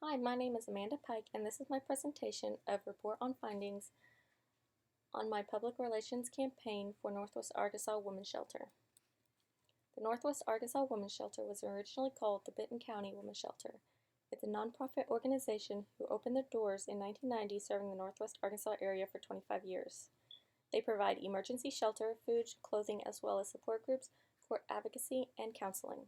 Hi, my name is Amanda Pike, and this is my presentation of Report on Findings on my public relations campaign for Northwest Arkansas Women's Shelter. The Northwest Arkansas Women's Shelter was originally called the Benton County Women's Shelter. It's a nonprofit organization who opened their doors in 1990, serving the Northwest Arkansas area for 25 years. They provide emergency shelter, food, clothing, as well as support groups, court advocacy, and counseling.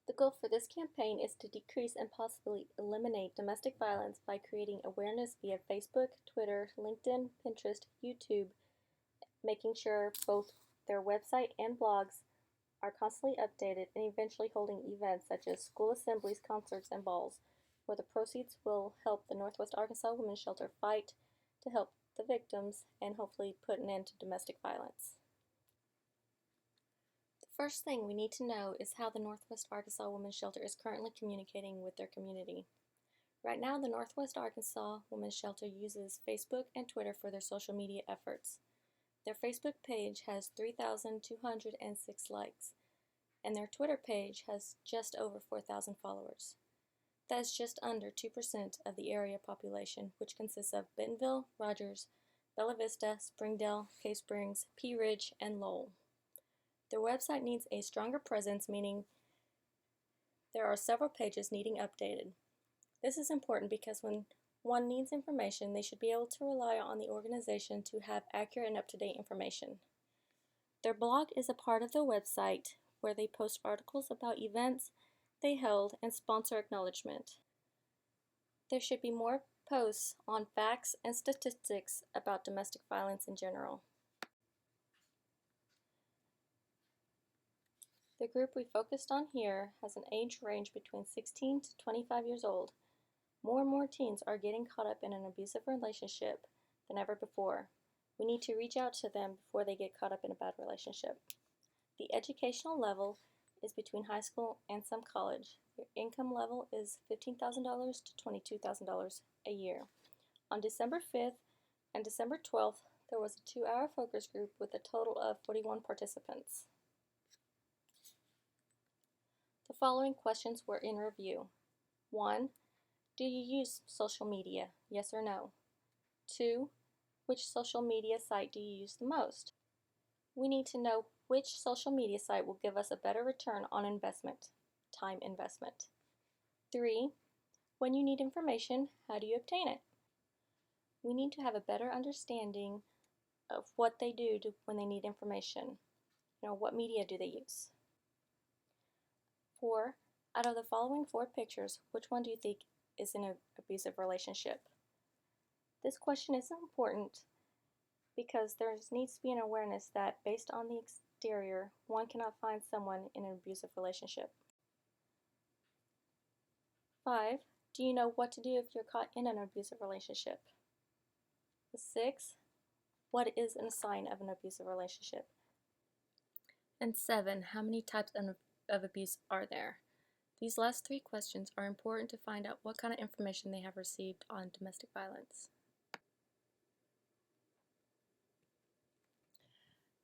The goal for this campaign is to decrease and possibly eliminate domestic violence by creating awareness via Facebook, Twitter, LinkedIn, Pinterest, YouTube, making sure both their website and blogs are constantly updated, and eventually holding events such as school assemblies, concerts, and balls, where the proceeds will help the Northwest Arkansas Women's Shelter fight to help the victims and hopefully put an end to domestic violence. First thing we need to know is how the Northwest Arkansas Women's Shelter is currently communicating with their community. Right now, the Northwest Arkansas Women's Shelter uses Facebook and Twitter for their social media efforts. Their Facebook page has 3,206 likes, and their Twitter page has just over 4,000 followers. That is just under 2% of the area population, which consists of Bentonville, Rogers, Bella Vista, Springdale, Cave Springs, Pea Ridge, and Lowell. Their website needs a stronger presence, meaning there are several pages needing updated. This is important because when one needs information, they should be able to rely on the organization to have accurate and up-to-date information. Their blog is a part of the website where they post articles about events they held and sponsor acknowledgement. There should be more posts on facts and statistics about domestic violence in general. The group we focused on here has an age range between 16 to 25 years old. More and more teens are getting caught up in an abusive relationship than ever before. We need to reach out to them before they get caught up in a bad relationship. The educational level is between high school and some college. Your income level is $15,000 to $22,000 a year. On December 5th and December 12th, there was a 2-hour focus group with a total of 41 participants. The following questions were in review. 1. Do you use social media? Yes or no? 2. Which social media site do you use the most? We need to know which social media site will give us a better return on investment, time investment. 3. When you need information, how do you obtain it? We need to have a better understanding of what they do when they need information. What media do they use? 4. Out of the following 4 pictures, which one do you think is in an abusive relationship? This question is important because there needs to be an awareness that based on the exterior, one cannot find someone in an abusive relationship. 5. Do you know what to do if you're caught in an abusive relationship? 6. What is a sign of an abusive relationship? And 7. How many types of abuse are there? These last 3 questions are important to find out what kind of information they have received on domestic violence.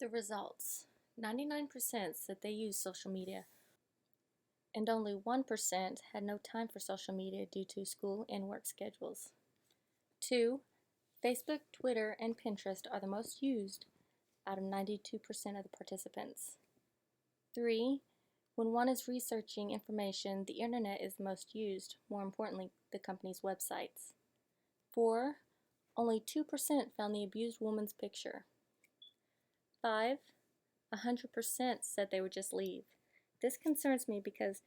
The results. 99% said they use social media, and only 1% had no time for social media due to school and work schedules. 2. Facebook, Twitter, and Pinterest are the most used out of 92% of the participants. 3. When one is researching information, the internet is the most used, more importantly, the company's websites. 4. Only 2% found the abused woman's picture. 5. 100% said they would just leave. This concerns me because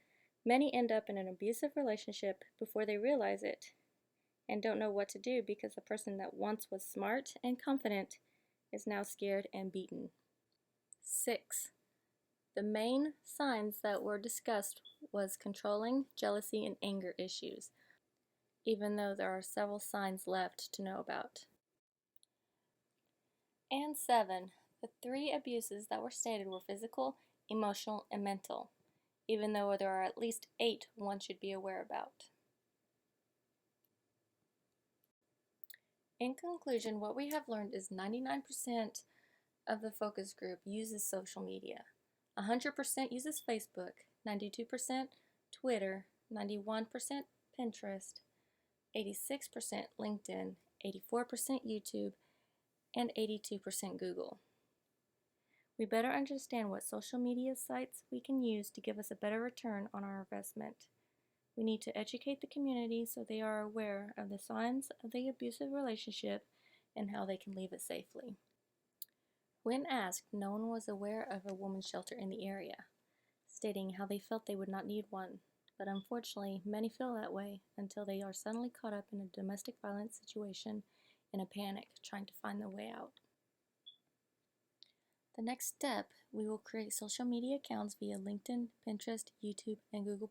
many end up in an abusive relationship before they realize it and don't know what to do because the person that once was smart and confident is now scared and beaten. 6. The main signs that were discussed was controlling, jealousy, and anger issues, even though there are several signs left to know about. And 7. The 3 abuses that were stated were physical, emotional, and mental, even though there are at least 8 one should be aware about. In conclusion, what we have learned is 99% of the focus group uses social media. 100% uses Facebook, 92% Twitter, 91% Pinterest, 86% LinkedIn, 84% YouTube, and 82% Google. We better understand what social media sites we can use to give us a better return on our investment. We need to educate the community so they are aware of the signs of the abusive relationship and how they can leave it safely. When asked, no one was aware of a women's shelter in the area, stating how they felt they would not need one. But unfortunately, many feel that way until they are suddenly caught up in a domestic violence situation in a panic, trying to find their way out. The next step, we will create social media accounts via LinkedIn, Pinterest, YouTube, and Google+,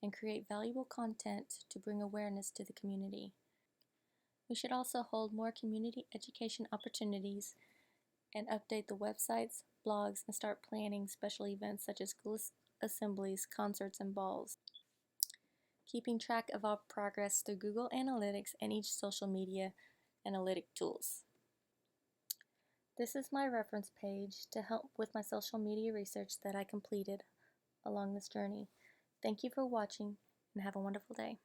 and create valuable content to bring awareness to the community. We should also hold more community education opportunities and update the websites, blogs, and start planning special events such as school assemblies, concerts, and balls. Keeping track of our progress through Google Analytics and each social media analytic tools. This is my reference page to help with my social media research that I completed along this journey. Thank you for watching and have a wonderful day.